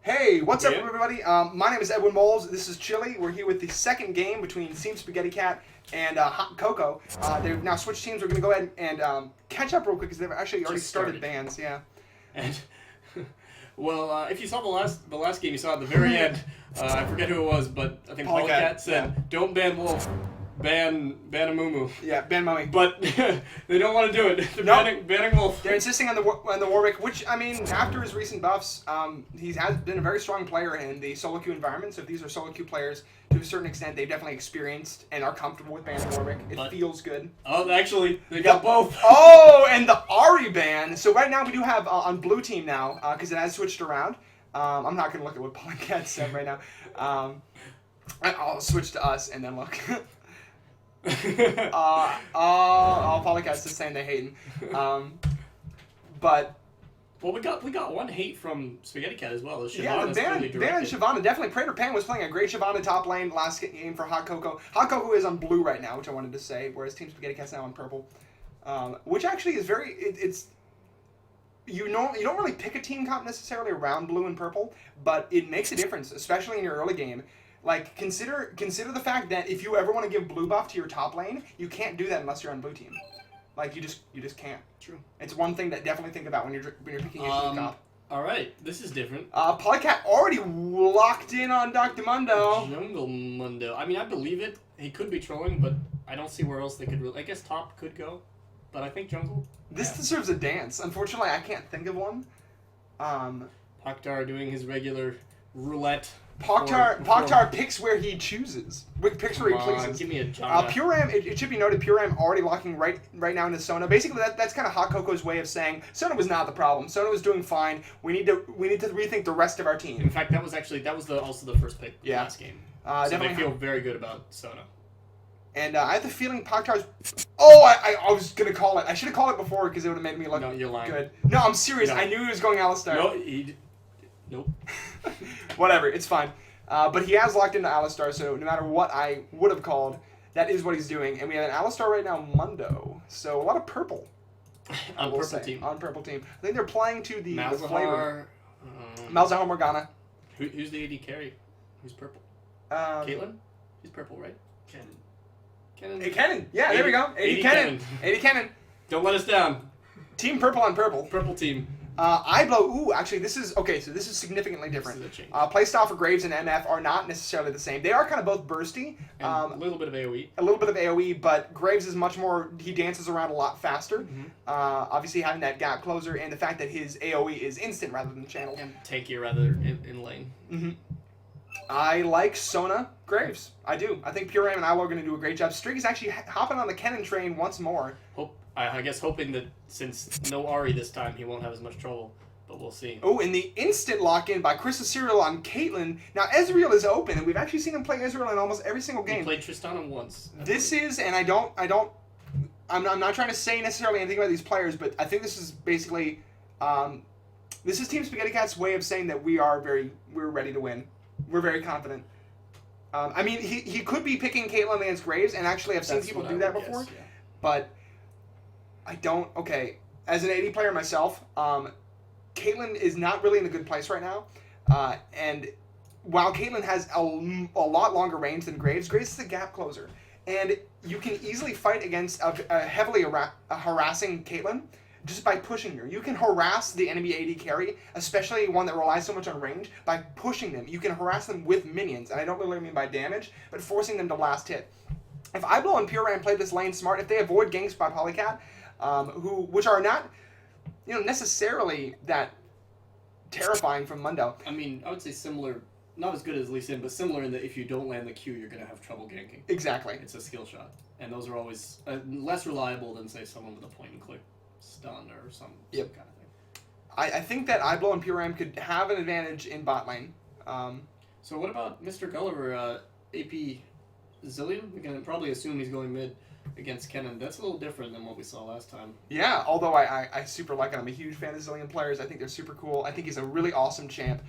Hey, what's up, everybody? My name is Edwin Moles. This is Chili. We're here with the second game between Team Spaghetti Cat and Hot Cocoa. They've now switched teams. We're going to go ahead and catch up real quick because they've actually already started bans. Yeah. And well, if you saw the last game, you saw at the very end. I forget who it was, but I think Polycat said, "Don't ban Wolf, ban a Moo." Yeah, ban Mummy. But they don't want to do it. They're banning Wolf. They're insisting on the Warwick, which, I mean, after his recent buffs, he has been a very strong player in the solo queue environment. So if these are solo queue players, to a certain extent, they've definitely experienced and are comfortable with banning Warwick. It feels good. Oh, actually, they got both. Oh, and the Ari ban. So right now we do have on blue team now, because it has switched around. I'm not going to look at what Polycat said right now. I'll switch to us and then look. Polycat's just saying they hating. But well, we got one hate from Spaghetti Cat as well. Yeah, the ban on Shyvana, definitely. Praetor Pan was playing a great Shyvana top lane last game for Hot Cocoa. Hot Cocoa is on blue right now, which I wanted to say, whereas Team Spaghetti Cat's now on purple. Which actually is very you don't really pick a team comp necessarily around blue and purple, but it makes a difference, especially in your early game. Like, consider the fact that if you ever want to give blue buff to your top lane, you can't do that unless you're on blue team. Like, you just can't. True. It's one thing that definitely think about when you're picking a team comp. All right, this is different. Polycat already locked in on Dr. Mundo. Jungle Mundo. I mean, I believe it. He could be trolling, but I don't see where else they could really... I guess top could go, but I think jungle... This deserves a dance. Unfortunately, I can't think of one. Paktar doing his regular roulette. Paktar picks where he chooses. Picks where he pleases. Give me a job. Pure Ram, it should be noted, Pure Ram already locking right now into Sona. Basically, that's kind of Hot Cocoa's way of saying Sona was not the problem. Sona was doing fine. We need to rethink the rest of our team. In fact, that was also the first pick last game. So definitely they feel very good about Sona. And I have the feeling Paktar's... Oh, I was going to call it. I should have called it before because it would have made me look you're lying. good. No, I'm serious. No. I knew he was going Alistar. No, nope. Whatever, it's fine. But he has locked into Alistar, so no matter what I would have called, that is what he's doing. And we have an Alistar right now, Mundo. So a lot of purple. On purple team. On purple team. I think they're playing to the flavor. Malzahar Morgana. Who's the AD carry? Who's purple? Caitlyn? She's purple, right? Kennen. Hey, Kennen. Yeah, there we go. AD Kennen. AD Kennen. Don't let us down. Team purple on purple. Purple team. Ooh, actually, this is significantly different. This is a change. Playstyle for Graves and MF are not necessarily the same. They are kind of both bursty. A little bit of AoE. A little bit of AoE, but Graves is much more, he dances around a lot faster. Mm-hmm. Obviously having that gap closer and the fact that his AoE is instant rather than channeled. And tankier rather in lane. Mm-hmm. I like Sona Graves. I do. I think Pure Ram and Ilo are going to do a great job. Streak is actually hopping on the Kennen train once more. I guess hoping that since no Ari this time, he won't have as much trouble, but we'll see. Oh, and the instant lock-in by Chris Serial on Caitlyn. Now, Ezreal is open, and we've actually seen him play Ezreal in almost every single game. He played Tristana once. This is, and I'm not trying to say necessarily anything about these players, but I think this is basically, this is Team Spaghetti Cat's way of saying that we're ready to win. We're very confident. I mean, he could be picking Caitlyn against Graves, and actually I've seen people do that before, but I don't. Okay, as an AD player myself, Caitlyn is not really in a good place right now, and while Caitlyn has a lot longer range than Graves is a gap closer, and you can easily fight against a heavily harassing Caitlyn just by pushing her. You can harass the enemy AD carry, especially one that relies so much on range, by pushing them. You can harass them with minions, and I don't really mean by damage, but forcing them to last hit. If Iblo and Pure Ram play this lane smart, if they avoid ganks by Polycat, which are not, necessarily that terrifying from Mundo. I mean, I would say similar, not as good as Lee Sin, but similar in that if you don't land the Q, you're going to have trouble ganking. Exactly. It's a skill shot. And those are always less reliable than, say, someone with a point-and-click stun or some kind of thing. I think that Iblo and Pure Ram could have an advantage in bot lane. So what about Mr. Gulliver, AP Zillion? We can probably assume he's going mid against Kennen. That's a little different than what we saw last time. Yeah, although I super like it. I'm a huge fan of Zillion players. I think they're super cool. I think he's a really awesome champ.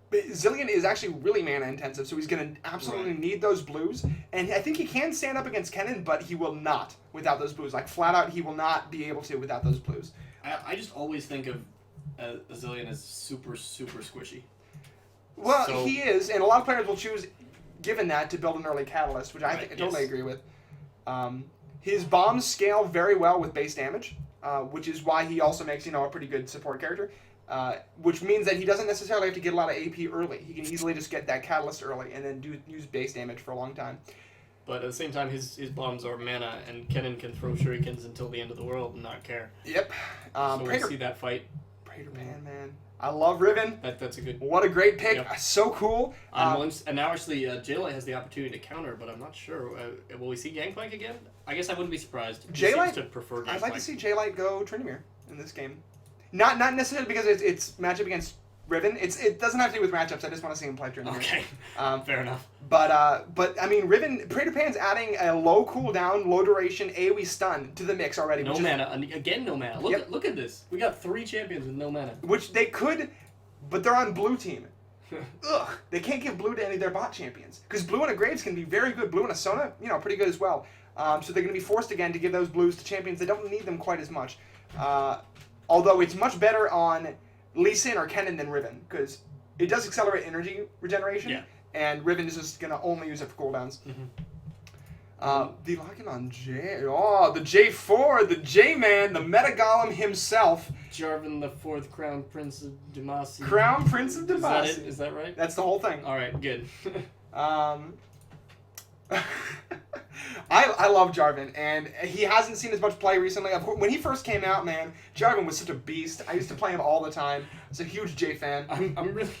But Zillion is actually really mana intensive, so he's going to absolutely need those blues. And I think he can stand up against Kennen, but he will not without those blues. Like, flat out, he will not be able to without those blues. I just always think of Azilian is super squishy. Well, So- he is, and a lot of players will choose, given that, to build an early catalyst, which I Right, think I totally yes. agree with. His bombs scale very well with base damage, which is why he also makes a pretty good support character. Which means that he doesn't necessarily have to get a lot of AP early. He can easily just get that catalyst early and then use base damage for a long time. But at the same time, his bombs are mana, and Kennen can throw shurikens until the end of the world and not care. Yep. So we'll see that fight. Praetor Pan, man. I love Riven. That's a good. What a great pick. Yep. So cool. And now actually, J-Light has the opportunity to counter, but I'm not sure. Will we see Gangplank again? I guess I wouldn't be surprised. He J-Light? seems to prefer Gangplank. I'd like to see J-Light go Tryndamere in this game. Not necessarily because it's matchup against Riven. It doesn't have to do with matchups. I just want to see him play Tryndamere. Okay. Fair enough. But I mean, Riven, Praetor Pan's adding a low cooldown, low duration AoE stun to the mix already. No mana. Again, no mana. Look at this. We got 3 champions with no mana. Which they could, but they're on blue team. Ugh, they can't give blue to any of their bot champions. Because blue and a Graves can be very good. Blue and a Sona, pretty good as well. So they're going to be forced again to give those blues to champions that don't need them quite as much. Although it's much better on Lee Sin or Kennen than Riven, because it does accelerate energy regeneration, Yeah. and Riven is just going to only use it for cooldowns. The lock-in on J... Oh, the J4, the J-Man, the Meta Golem himself. Jarvan, the 4th Crown Prince of Demacia. Crown Prince of Is that Demacia. it? Is that right? That's the whole thing. All right, good. I love Jarvan, and he hasn't seen as much play recently. Of course, when he first came out, man, Jarvan was such a beast. I used to play him all the time. I was a huge J fan. I'm really.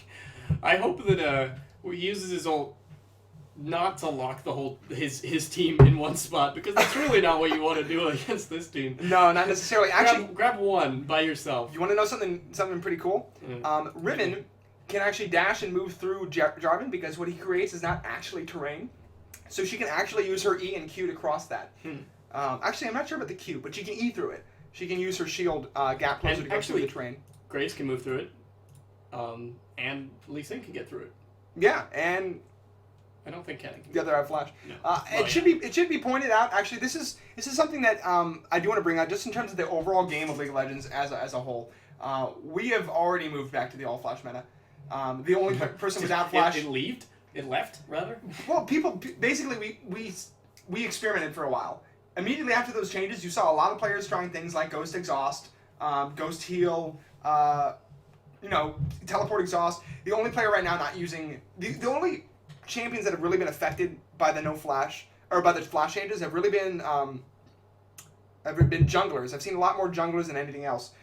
I hope that he uses his ult not to lock the whole his team in one spot, because that's really not what you want to do against this team. No, not necessarily. Actually, grab one by yourself. you want to know something pretty cool? Riven can actually dash and move through Jarvan because what he creates is not actually terrain. So she can actually use her E and Q to cross that. Actually, I'm not sure about the Q, but she can E through it. She can use her shield gap closer to go through the terrain. Graves can move through it, and Lee Sin can get through it. Yeah, and I don't think Kennen can. the other have flash. No. It should be pointed out. Actually, this is something that I do want to bring out just in terms of the overall game of League of Legends as a whole. We have already moved back to the all flash meta. The only person without flash. It left, rather? Well, basically, we experimented for a while. Immediately after those changes, you saw a lot of players trying things like Ghost Exhaust, Ghost Heal, Teleport Exhaust. The only player right now not using... The only champions that have really been affected by the no flash, or by the flash changes, have really been junglers. I've seen a lot more junglers than anything else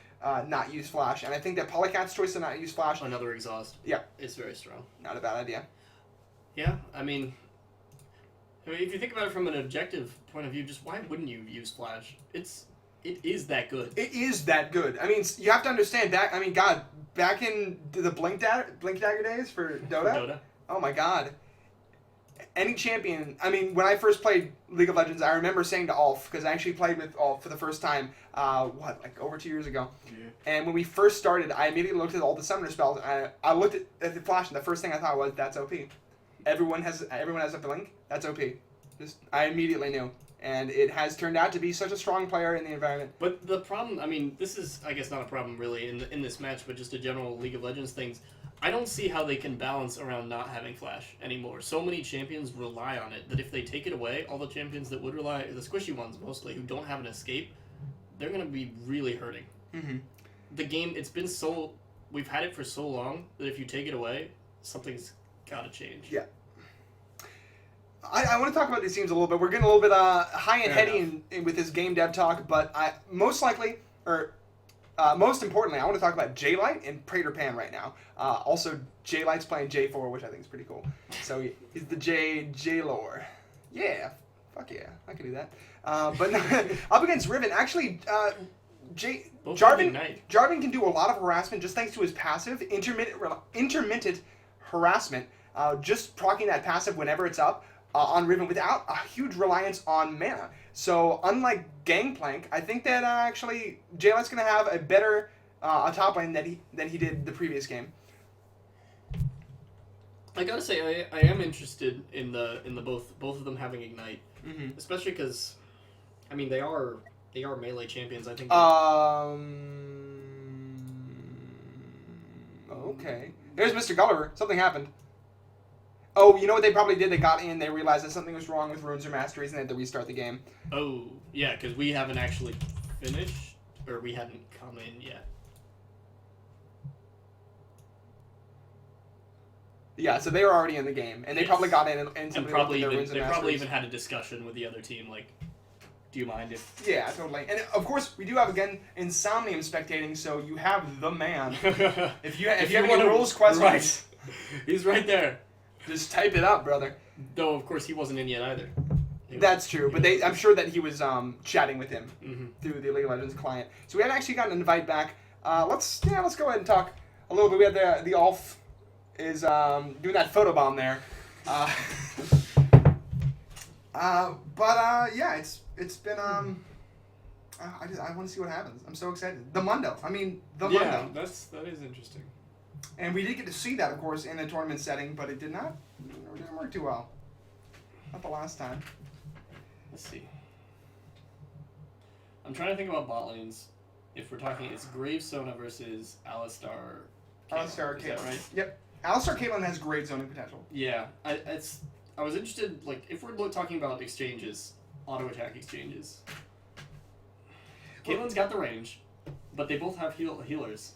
not use flash. And I think that Polycat's choice to not use flash... Another exhaust. Yeah. It's very strong. Not a bad idea. Yeah, I mean, if you think about it from an objective point of view, just why wouldn't you use Flash? It is that good. It is that good. I mean, you have to understand that. I mean, God, back in the Blink Dagger days for Dota. Oh my God. Any champion. I mean, when I first played League of Legends, I remember saying to Ulf, because I actually played with Ulf for the first time. Over 2 years ago. Yeah. And when we first started, I immediately looked at all the summoner spells. And I looked at the Flash, and the first thing I thought was, "That's OP." Everyone has a blink. That's OP. I immediately knew, and it has turned out to be such a strong player in the environment. But the problem, I mean, this is, I guess, not a problem really in this match, but just a general League of Legends things. I don't see how they can balance around not having Flash anymore. So many champions rely on it that if they take it away, all the champions that would rely, the squishy ones mostly, who don't have an escape, they're going to be really hurting. Mm-hmm. The game, we've had it for so long that if you take it away, something's got to change. Yeah. I want to talk about these teams a little bit. We're getting a little bit high and heady with this game dev talk, but most importantly, I want to talk about J-Light and Praetor Pan right now. Also, J-Light's playing J4, which I think is pretty cool. So he's the J-Lore. Yeah, fuck yeah, I can do that. But up against Riven, actually, Jarvan can do a lot of harassment just thanks to his passive, intermittent harassment, just proccing that passive whenever it's up on Riven without a huge reliance on mana. So unlike Gangplank, I think that actually J-Light's going to have a better top lane than he did the previous game. I gotta say, I am interested in the both of them having Ignite, especially because, I mean, they are melee champions. I think. Okay. There's Mr. Gulliver. Something happened. Oh, you know what they probably did? They got in, they realized that something was wrong with Runes or Masteries, and they had to restart the game. Oh, yeah, because we haven't actually finished, or we hadn't come in yet. Yeah, so they were already in the game, and they probably got in and And probably even, they probably even had a discussion with the other team, like, do you mind if... Yeah, totally. And of course, we do have, again, Insomnium spectating, so you have the man. If you have any rules questions... Right. He's right there. Just type it up, brother. Though, of course, he wasn't in yet either. That's true, but I'm sure that he was chatting with him through the League of Legends client. So we haven't actually gotten an invite back. Let's go ahead and talk a little bit. We have the Ulf is doing that photobomb there. Yeah, it's been I want to see what happens. I'm so excited. The Mundo. Mundo. Yeah, that is interesting. And we did get to see that, of course, in a tournament setting, but it didn't work too well. Not the last time. Let's see. I'm trying to think about bot lanes. If we're talking, it's Gravesona versus Alistar. Alistar, Caitlyn. Is that right? Yep. Alistar Caitlyn has great zoning potential. Yeah, I was interested, like, if we're talking about exchanges, auto attack exchanges. Caitlyn's got the range, but they both have healers.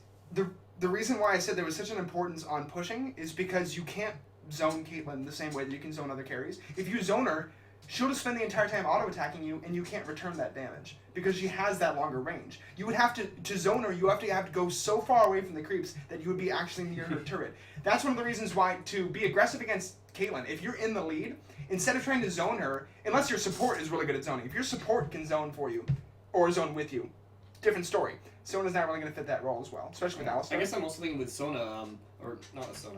The reason why I said there was such an importance on pushing is because you can't zone Caitlyn the same way that you can zone other carries. If you zone her, she'll just spend the entire time auto-attacking you, and you can't return that damage because she has that longer range. You would have to zone her, you have to go so far away from the creeps that you would be actually near her turret. That's one of the reasons why to be aggressive against Caitlyn, if you're in the lead, instead of trying to zone her, unless your support is really good at zoning, if your support can zone for you, or zone with you, different story. Sona's not really going to fit that role as well, especially with Alistar. I guess I'm also thinking with Sona, or not with Sona,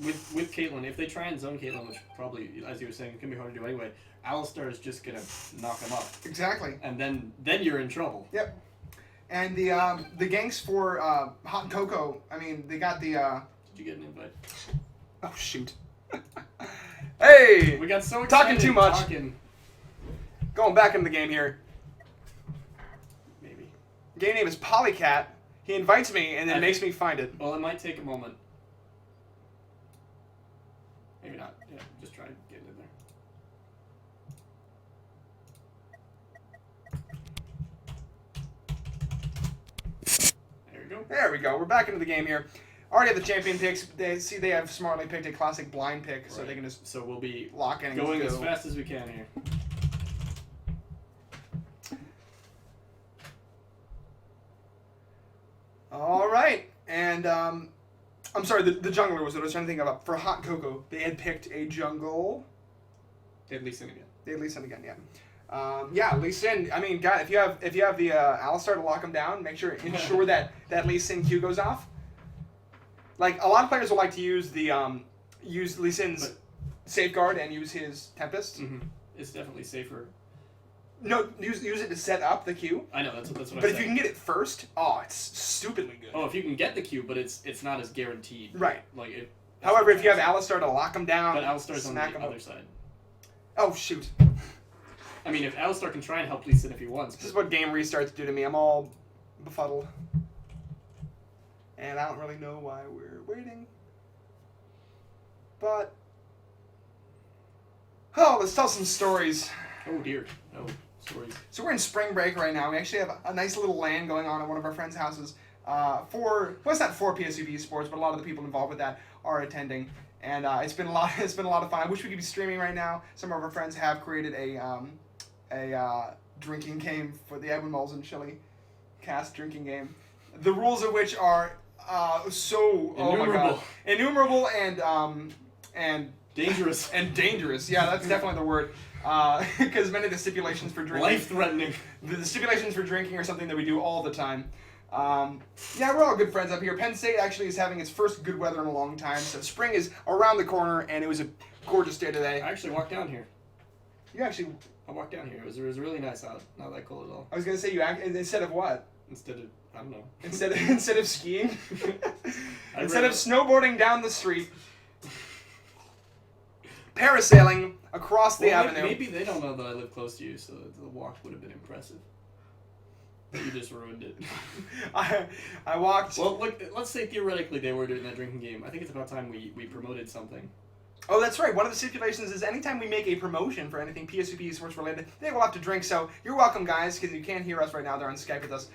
with Caitlyn, if they try and zone Caitlyn, which probably, as you were saying, can be hard to do anyway, Alistar is just going to knock him up. Exactly. And then you're in trouble. Yep. And the ganks for Hot Cocoa, they got the... Did you get an invite? Oh, shoot. Hey! We got so excited. Talking too much. Going back into the game here. Maybe. Game name is Polycat. He invites me and then makes me find it. Well, it might take a moment. Maybe not. Yeah, just try getting in there. There we go. There we go. We're back into the game here. Already have the champion picks. They have smartly picked a classic blind pick, so they can just we'll be lock in and going go. as fast as we can here. All right, and I'm sorry, the jungler was what I was trying to think of. For Hot Cocoa, they had picked a jungle. They had Lee Sin again. Yeah, Lee Sin. God, if you have the Alistar to lock him down, ensure that Lee Sin Q goes off. Like a lot of players will like to use use Lee Sin's safeguard and use his Tempest. Mm-hmm. It's definitely safer. No, use it to set up the Q. I know that's what I said. But if you can get it first, it's stupidly good. Oh, if you can get the Q, but it's not as guaranteed. Right. Like however, if you have Alistar to lock him down, but Alistar's on the other side. Oh shoot. If Alistar can try and help Lee Sin if he wants. This is what game restarts do to me. I'm all befuddled. And I don't really know why we're waiting. But... let's tell some stories. Oh dear. Oh, stories. So we're in spring break right now. We actually have a nice little LAN going on at one of our friends' houses. It's not for PSUPeSports, but a lot of the people involved with that are attending. And it's been a lot of fun. I wish we could be streaming right now. Some of our friends have created a drinking game for the Edwin Moles and Chili cast drinking game. The rules of which are so innumerable and dangerous. Yeah, that's definitely the word. Because many of the stipulations for drinking, life-threatening. The stipulations for drinking are something that we do all the time. Yeah, we're all good friends up here. Penn State actually is having its first good weather in a long time, so spring is around the corner, and it was a gorgeous day today. I actually walked down here. I walked down here. It was really nice out. Not that cold at all. I was gonna say instead of what? Instead of I don't know. Instead of skiing, instead of snowboarding down the street, parasailing across the avenue. Maybe they don't know that I live close to you, so the walk would have been impressive. You just ruined it. I walked. Well, look. Let's say theoretically they were doing that drinking game. I think it's about time we promoted something. Oh, that's right. One of the stipulations is anytime we make a promotion for anything PSUPeSports related, they will have to drink. So you're welcome, guys, because you can't hear us right now. They're on Skype with us.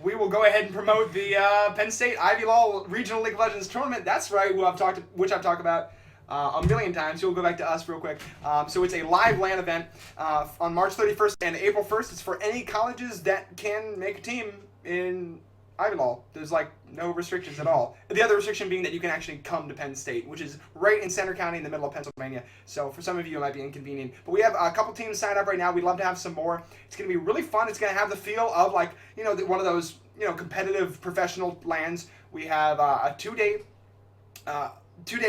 We will go ahead and promote the Penn State Ivy Law Regional League of Legends tournament. That's right, which I've talked about a million times. You'll go back to us real quick. So it's a live LAN event on March 31st and April 1st. It's for any colleges that can make a team in Ivy Law. There's like no restrictions at all. The other restriction being that you can actually come to Penn State, which is right in Center County in the middle of Pennsylvania. So for some of you, it might be inconvenient. But we have a couple teams signed up right now. We'd love to have some more. It's going to be really fun. It's going to have the feel of like, one of those, competitive professional LANs. We have a two-day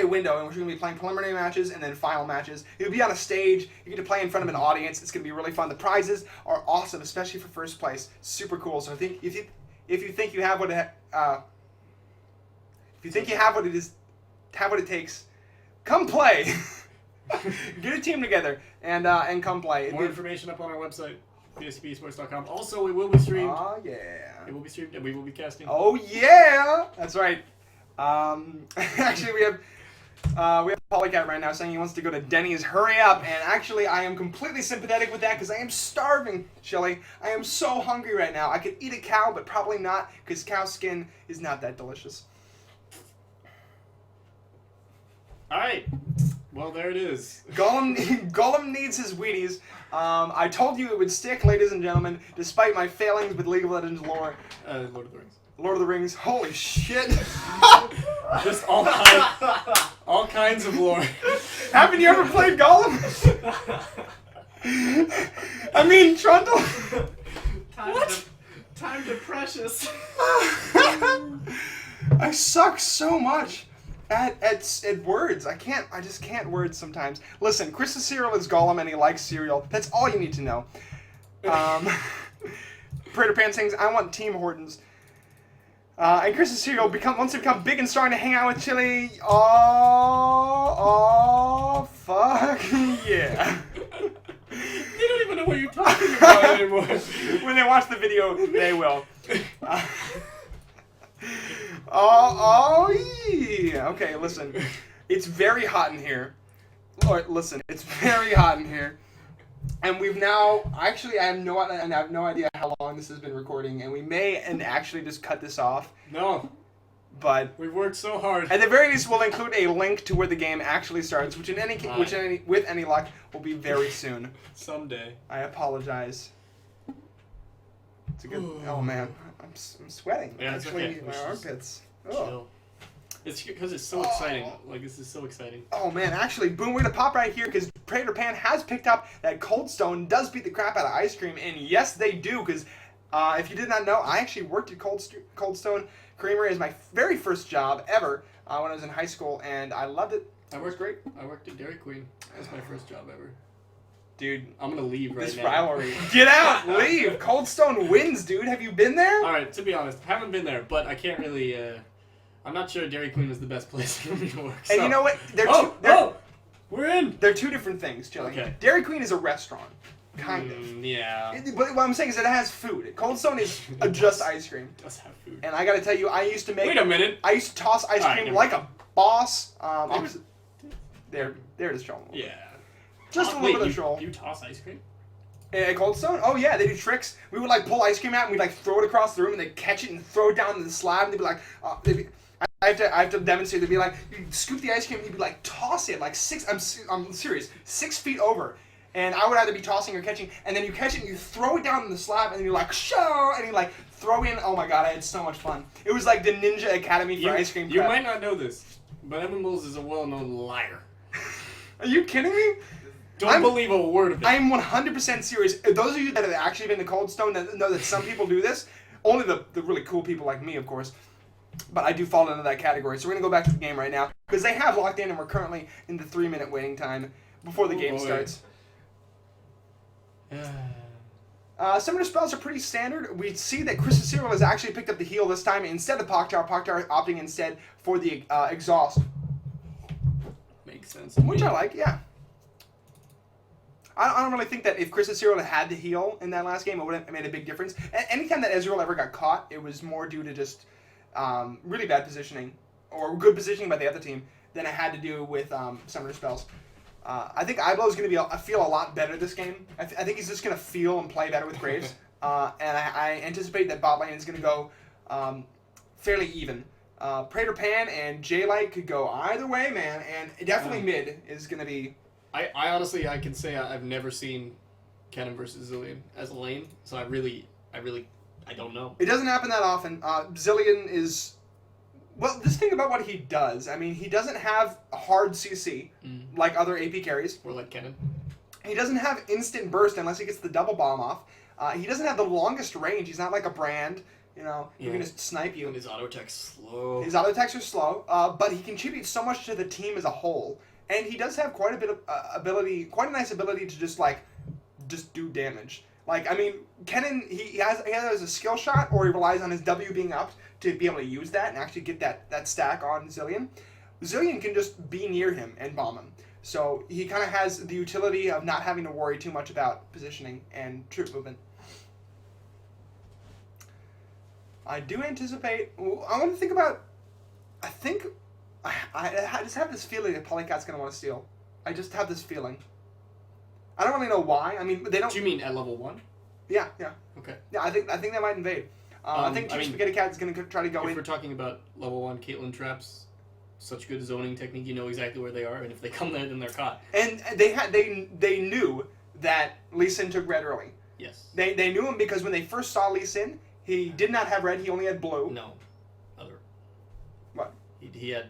window in which we're going to be playing preliminary matches and then final matches. You'll be on a stage. You get to play in front of an audience. It's going to be really fun. The prizes are awesome, especially for first place. Super cool. So I think if you think you have what it takes, come play. Get a team together and come play. More information up on our website, PSUPeSports.com. Also, it will be streamed. Oh yeah. It will be streamed, and we will be casting. Oh yeah. That's right. Actually, we have Polycat right now saying he wants to go to Denny's. Hurry up! And actually, I am completely sympathetic with that because I am starving, Shelly. I am so hungry right now. I could eat a cow, but probably not because cow skin is not that delicious. All right. Well, there it is. Gollum needs his Wheaties. I told you it would stick, ladies and gentlemen, despite my failings with League of Legends lore. Lord of the Rings. Lord of the Rings. Holy shit. Just all kinds of lore. Haven't you ever played Gollum? I mean, Trundle. Time to precious. I suck so much at words. I just can't words sometimes. Listen, Chris Cyril is Gollum and he likes cereal. That's all you need to know. Prater Pan sings, I want Team Hortons. And Chris Cyril wants to become big and strong to hang out with Chili. Oh, fuck yeah. They don't even know what you're talking about anymore. When they watch the video, they will. Oh, yeah. Okay, listen. It's very hot in here. Lord, listen. It's very hot in here. And we've now, actually, I have no idea how long this has been recording, and we may actually just cut this off. No. But we've worked so hard. At the very least, we'll include a link to where the game actually starts, which with any luck will be very soon. Someday. I apologize. It's a good. Oh man, I'm sweating. Yeah, it's actually, okay. my armpits. Chill. It's because it's so exciting. Like, this is so exciting. Oh man, actually, boom, we're gonna pop right here because Prater Pan has picked up that Cold Stone does beat the crap out of ice cream, and yes, they do. Because if you did not know, I actually worked at Cold Stone Creamery as my very first job ever when I was in high school, and I loved it. It was great. I worked at Dairy Queen. That was my first job ever. Dude, I'm gonna leave right now. This rivalry. Get out! Leave! Cold Stone wins, dude. Have you been there? Alright, to be honest, haven't been there, but I can't really, I'm not sure Dairy Queen is the best place for me to work. And so. you know what? We're in! They're two different things, Chili. Okay. Dairy Queen is a restaurant. Kind of. Yeah. But what I'm saying is that it has food. Cold Stone is just ice cream. It does have food. And I gotta tell you, I used to make... Wait a minute! I used to toss ice cream like a boss. There it is, Joel. Yeah. Just a little bit of troll. You toss ice cream? At Cold Stone? Oh yeah, they do tricks. We would like pull ice cream out and we'd like throw it across the room and they'd catch it and throw it down the slab and they'd be like, I have to demonstrate. They'd be like, you scoop the ice cream and you'd be like, toss it like I'm serious, 6 feet over. And I would either be tossing or catching, and then you catch it and you throw it down in the slab and you're like, show, and you like throw in. Oh my god, I had so much fun. It was like the Ninja Academy for ice cream prep. You might not know this, but Evan Mills is a well-known liar. Are you kidding me? Don't believe a word of it. I am 100% serious. Those of you that have actually been to Cold Stone that know that some people do this, only the really cool people like me, of course. But I do fall into that category. So we're going to go back to the game right now. Because they have locked in and we're currently in the 3-minute waiting time before the game starts. Some of the spells are pretty standard. We see that Chris Cyril has actually picked up the heal this time instead of Poktar. Poktar opting instead for the exhaust. Makes sense. Which I like, yeah. I don't really think that if Chris Ezreal had to heal in that last game, it would have made a big difference. Anytime that Ezreal ever got caught, it was more due to just really bad positioning or good positioning by the other team than it had to do with summoner spells. I think Iblo is going to feel a lot better this game. I think he's just going to feel and play better with Graves. And I anticipate that bot lane is going to go fairly even. Praetor Pan and J-Light could go either way, man. And definitely mid is going to be... I honestly, I can say I've never seen Kennen versus Zillion as a lane, so I don't know. It doesn't happen that often. Zillion is... Well, this thing about what he does, I mean, he doesn't have a hard CC like other AP carries. Or like Kennen. He doesn't have instant burst unless he gets the double bomb off. He doesn't have the longest range. He's not like a Brand, who can just snipe you. And his auto attack's slow. His auto attacks are slow, but he contributes so much to the team as a whole. And he does have quite a bit of ability, quite a nice ability to just do damage. Like, I mean, Kennen, he has a skill shot, or he relies on his W being up to be able to use that and actually get that stack on Zillion. Zillion can just be near him and bomb him. So he kind of has the utility of not having to worry too much about positioning and troop movement. I do anticipate... I want to think about... I just have this feeling that Polycat's going to want to steal. I just have this feeling. I don't really know why. I mean, they don't... Do you mean at level 1? Yeah. Okay. Yeah, I think they might invade. I think Team Spaghetti Cat is going to try to go in. If we're talking about level 1 Caitlyn traps, such good zoning technique, you know exactly where they are, and if they come there, then they're caught. And they knew that Lee Sin took red early. Yes. They knew him because when they first saw Lee Sin, he did not have red, he only had blue. No. Other. What? He had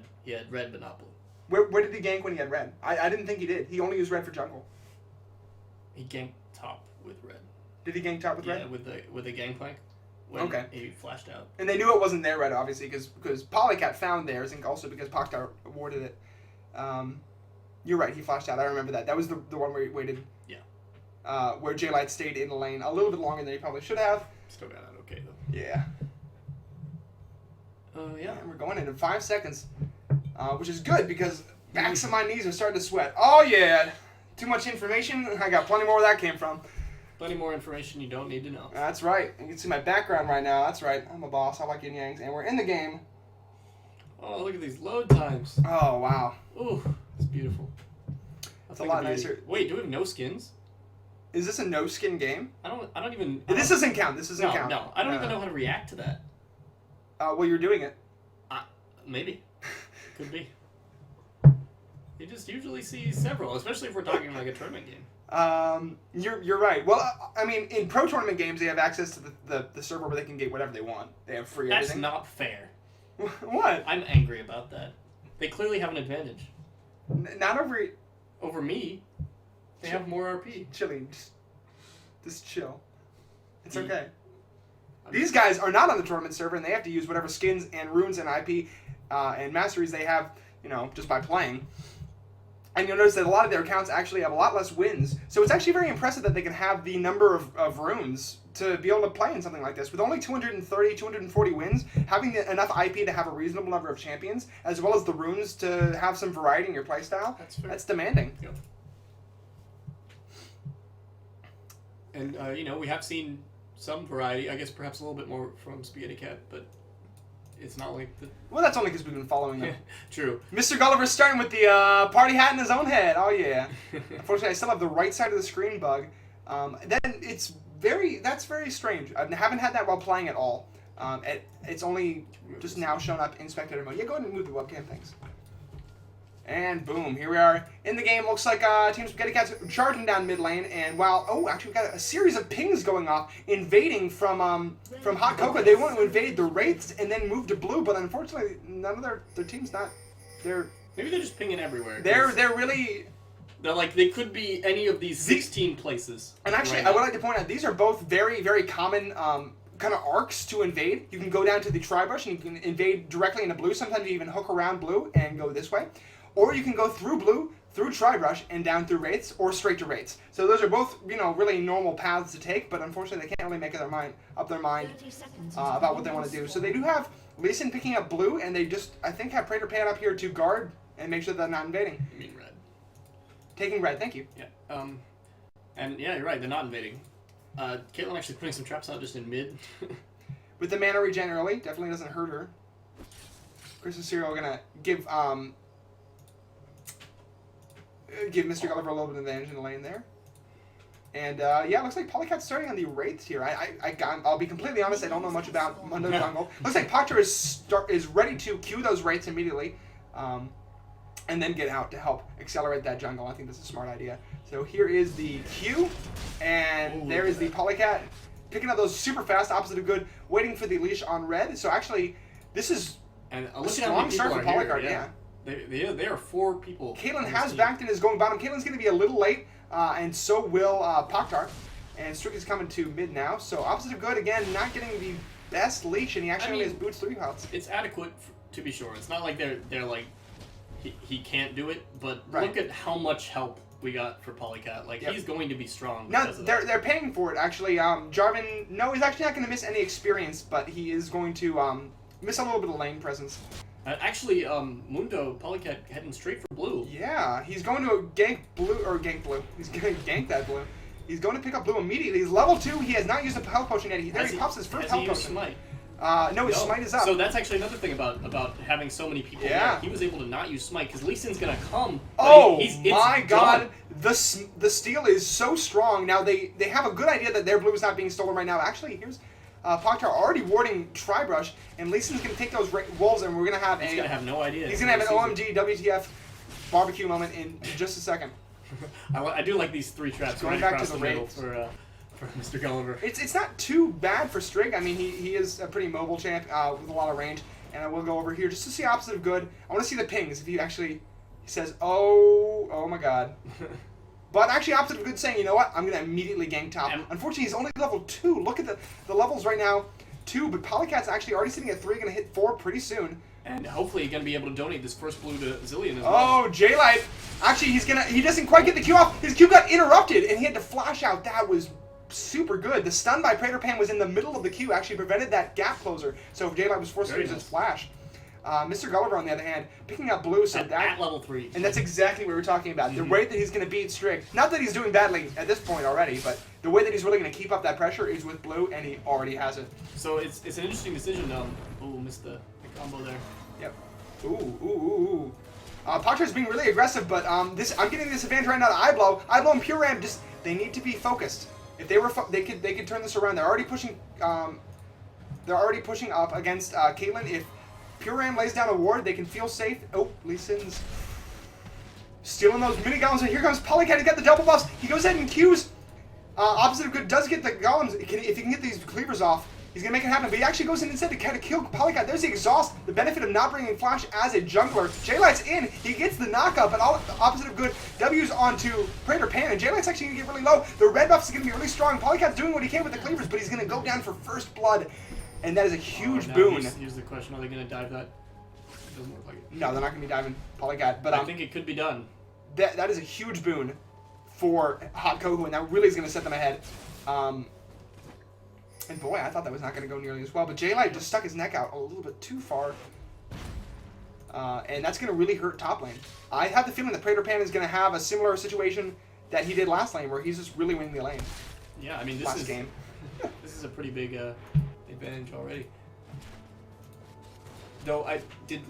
red, but not blue. Where did he gank when he had red? I didn't think he did. He only used red for jungle. He ganked top with red. Did he gank top with red? Yeah, with the gangplank. When he flashed out. And they knew it wasn't their red, obviously, because Polycat found theirs, and also because Pockstar awarded it. You're right, he flashed out. I remember that. That was the one where he waited. Yeah. Where J-Light stayed in the lane a little bit longer than he probably should have. Still got out okay, though. Yeah. Yeah. And we're going in 5 seconds, which is good because backs of my knees are starting to sweat. Oh, yeah. Too much information. I got plenty more where that came from. Plenty more information you don't need to know. That's right. You can see my background right now. That's right. I'm a boss. I like yin yangs. And we're in the game. Oh, look at these load times. Oh, wow. Ooh, it's beautiful. That's a lot nicer. Wait, do we have no skins? Is this a no-skin game? I don't even... This doesn't count. This doesn't count. No, I don't even know how to react to that. Well, you're doing it. Maybe. Could be. You just usually see several, especially if we're talking like a tournament game. You're right. Well, I mean, in pro tournament games, they have access to the server where they can get whatever they want. They have free everything. That's not fair. What? I'm angry about that. They clearly have an advantage. Not over me. They have more RP. Chilling. Just chill. It's okay. These guys are not on the tournament server, and they have to use whatever skins and runes and IP and masteries they have, just by playing. And you'll notice that a lot of their accounts actually have a lot less wins. So it's actually very impressive that they can have the number of runes to be able to play in something like this. With only 230, 240 wins, having enough IP to have a reasonable number of champions, as well as the runes to have some variety in your playstyle, that's demanding. Yep. And, we have seen some variety, I guess perhaps a little bit more from Spaghetti Cat, but it's not like the... Well, that's only because we've been following them. True. Mr. Gulliver's starting with the party hat in his own head. Oh, yeah. Unfortunately, I still have the right side of the screen bug. That's very strange. I haven't had that while playing at all. It's only just now shown up in spectator mode. Yeah, go ahead and move the webcam, thanks. And boom, here we are in the game. Looks like Team Spaghetti Cat's charging down mid lane, and actually we've got a series of pings going off, invading from Hot Cocoa. They want to invade the Wraiths and then move to blue, but unfortunately, none of their team's not. Maybe they're just pinging everywhere. They're really. They're like they could be any of these 16 places. And actually, I would like to point out these are both very, very common. Kind of arcs to invade. You can go down to the Tri-Brush and you can invade directly into blue. Sometimes you even hook around blue and go this way. Or you can go through blue, through Tri-Brush, and down through Wraiths, or straight to Wraiths. So those are both, really normal paths to take, but unfortunately they can't really make up their mind about what they want to do. So they do have Lee Sin picking up blue, and they just, I think, have Praetor Pan up here to guard and make sure they're not invading. You mean red. Taking red, thank you. Yeah. And yeah, you're right. They're not invading. Caitlyn actually putting some traps out just in mid. With the mana regen early, definitely doesn't hurt her. Chris and Serial gonna give Mr. Gulliver a little bit of advantage in the lane there. And yeah, looks like Polycat's starting on the Wraiths here. I'll be completely honest, I don't know much about Mundo Jungle. Looks like Paktar is ready to queue those Wraiths immediately, and then get out to help accelerate that jungle. I think that's a smart idea. So here is the Q, and there is the Polycat picking up those super fast, opposite of good, waiting for the leash on red. So actually, this is a strong start for Polycat, yeah. They are 4 people. Caitlyn has backed and is going bottom. Caitlyn's going to be a little late, and so will Paktar. And Strick is coming to mid now. So opposite of good, again, not getting the best leash, and he actually only has boots 3 pots. It's adequate, to be sure. It's not like they're like, he can't do it, but look at how much help we got for Polycat. Like, he's going to be strong. Now, they're paying for it, actually. Jarvan, no, he's actually not going to miss any experience, but he is going to miss a little bit of lane presence. Actually, Mundo, Polycat heading straight for blue. Yeah, he's going to gank blue. He's going to gank that blue. He's going to pick up blue immediately. He's level 2. He has not used a health potion yet. He pops his first health potion. Smite? No, his smite is up. So that's actually another thing about having so many people. Yeah. He was able to not use smite because Lee Sin's going to come. Oh my god. The steal is so strong. Now they have a good idea that their blue is not being stolen right now. Actually, here's Paktar already warding Tribrush, and Lee Sin's going to take those wolves, and we're going to have He's going to have no idea. He's going to have an OMG WTF barbecue moment in just a second. I do like these 3 traps going right back across to the middle for Mr. Gulliver. It's not too bad for Strig. I mean, he is a pretty mobile champ with a lot of range. And I will go over here just to see opposite of good. I want to see the pings. If he actually says, oh my god. But actually opposite of good saying, you know what, I'm going to immediately gank top. Unfortunately, he's only level 2. Look at the levels right now. 2, but Polycat's actually already sitting at 3, going to hit 4 pretty soon. And hopefully he's going to be able to donate this first blue to Zillion as well. Oh, J-Light. Actually, he doesn't quite get the Q off. His Q got interrupted, and he had to flash out. That was super good. The stun by Praetor Pan was in the middle of the Q, actually prevented that gap closer. So J-Light was forced to use his flash. Mr. Gulliver, on the other hand, picking up blue. So at level 3. And that's exactly what we were talking about. The rate that he's going to beat Strig. Not that he's doing badly at this point already, but the way that he's really going to keep up that pressure is with blue, and he already has it. So it's an interesting decision. Missed the combo there. Yep. Ooh. Paktar's being really aggressive, but I'm getting this advantage right now to Eyeblow. Eyeblow and Pure Ram they need to be focused. If they were, they could turn this around. They're already pushing. They're already pushing up against Caitlyn. If Pure Ram lays down a ward, they can feel safe. Oh, Lee Sin's stealing those mini golems, and here comes Polycat. He's got the double buffs. He goes ahead and Qs. Opposite of good does get the golems. If he can get these cleavers off, he's going to make it happen, but he actually goes in instead to kind of kill Polycat. There's the exhaust, the benefit of not bringing Flash as a jungler. J-Light's in, he gets the knockup, but opposite of good, W's onto Praetor Pan, and J-Light's actually going to get really low. The red buff is going to be really strong. Polycat's doing what he can with the cleavers, but he's going to go down for first blood, and that is a huge boon. Here's the question, are they going to dive that? It doesn't look like it. No, they're not going to be diving Polycat, but I think it could be done. That is a huge boon for Hot Cocoa, and that really is going to set them ahead. And boy, I thought that was not going to go nearly as well. But J-Light just stuck his neck out a little bit too far. And that's going to really hurt top lane. I have the feeling that Praetor Pan is going to have a similar situation that he did last lane, where he's just really winning the lane. Yeah, I mean, this is a pretty big advantage already. Though,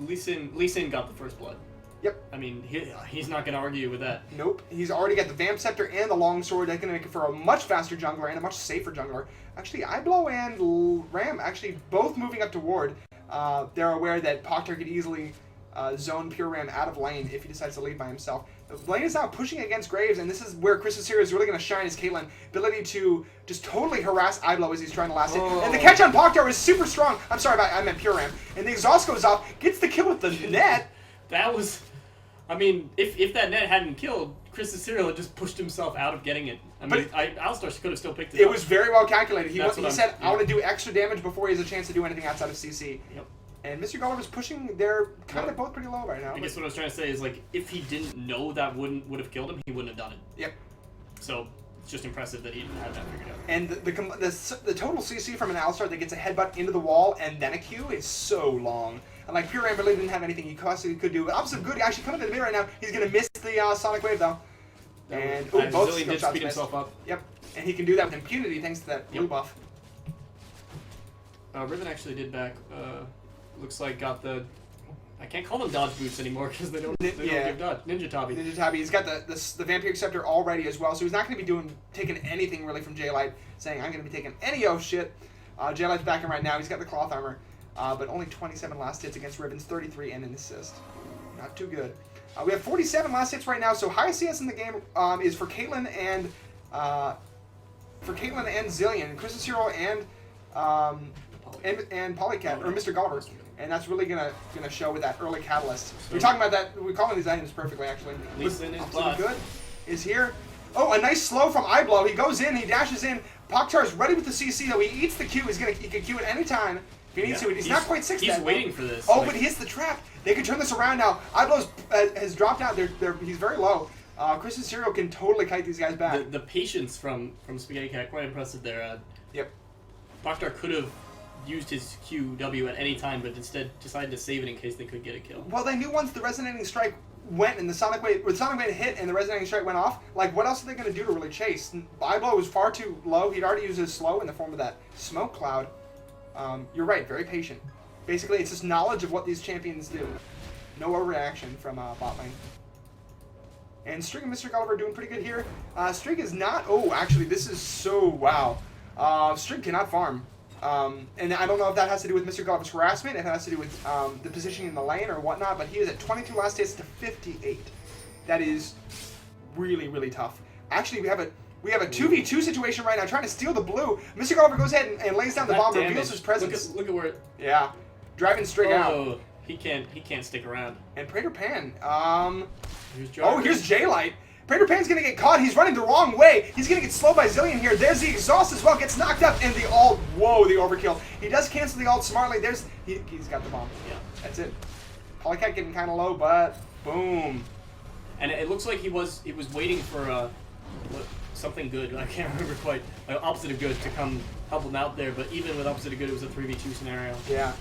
Lee Sin got the first blood. Yep. I mean, he's not going to argue with that. Nope. He's already got the Vamp Scepter and the Longsword. That's going to make it for a much faster jungler and a much safer jungler. Actually, Eyeblow and Ram actually both moving up to ward. They're aware that Paktar could easily zone Pure Ram out of lane if he decides to leave by himself. The lane is now pushing against Graves, and this is where Chris Series is really going to shine his Caitlyn. Ability to just totally harass Eyeblow as he's trying to last hit. And the catch on Paktar was super strong. I'm sorry, I meant Pure Ram. And the exhaust goes off, gets the kill with the net. That was... I mean, if that net hadn't killed, Chris Cyril had just pushed himself out of getting it. I mean, Alistar could have still picked it up. It was very well calculated. He said, I want to do extra damage before he has a chance to do anything outside of CC. Yep. And Mr. Gulliver's pushing, they're kind of both pretty low right now. I guess what I was trying to say is, like, if he didn't know that would have killed him, he wouldn't have done it. Yep. So, it's just impressive that he had that figured out. And the total CC from an Alistar that gets a headbutt into the wall and then a Q is so long. And like Pure Ram really didn't have anything he possibly could do. But opposite good, actually coming to the mid right now. He's going to miss the Sonic Wave though. And Zillion both did skill shots speed missed. himself up. Yep, and he can do that with impunity thanks to that blue buff. Riven actually did back. Looks like got the. I can't call them dodge boots anymore because they don't give dodge. Ninja Tabi. Ninja Tabi. He's got the Vampire Scepter already as well, so he's not going to be taking anything really from J-Light, saying I'm going to be taking any shit. J-Light's backing right now. He's got the cloth armor, but only 27 last hits against Riven's 33 and an assist. Not too good. We have 47 last hits right now, so highest CS in the game is for Caitlyn and Zillion, Crystal Zero and Polycat or Mr. Gulliver. And that's really gonna show with that early catalyst. We're talking about that. We're calling these items perfectly, actually. Listen is good. Is here. Oh, a nice slow from Eyeblow. He goes in. He dashes in. Poktar's ready with the CC though. He eats the Q. He can Q at any time if he needs to. He's not quite 6. He's waiting for this. Oh, but he hits the trap. They can turn this around now. Eyeblow has dropped out. He's very low. Chris and Serial can totally kite these guys back. The patience from Spaghetti Cat, quite impressive there. Yep. Poktar could have used his QW at any time, but instead decided to save it in case they could get a kill. Well, they knew once the Resonating Strike went and the Sonic Wave hit and the Resonating Strike went off, like, what else are they going to do to really chase? Eyeblow was far too low. He'd already used his slow in the form of that smoke cloud. You're right, very patient. Basically, it's just knowledge of what these champions do. No overreaction from bot lane. And Strig and Mr. Gulliver doing pretty good here. Strig is not... Oh, actually, this is so... Wow. Strig cannot farm. And I don't know if that has to do with Mr. Gulliver's harassment, if it has to do with the positioning in the lane or whatnot, but he is at 22 last hits to 58. That is really, really tough. Actually, we have a 2v2 situation right now, trying to steal the blue. Mr. Gulliver goes ahead and lays down the bomb, reveals his presence. Look at where... Yeah. Driving Strig out. Oh, he can't stick around. And Praetor Pan, here's J-Light. Praetor Pan's gonna get caught. He's running the wrong way. He's gonna get slowed by Zillion here. There's the exhaust as well. Gets knocked up and the ult. Whoa, the overkill. He does cancel the ult smartly. He's got the bomb. Yeah. That's it. Polycat getting kind of low, but boom. And it looks like he was waiting for something good. I can't remember quite. Opposite of good to come help him out there. But even with opposite of good, it was a 3v2 scenario. Yeah.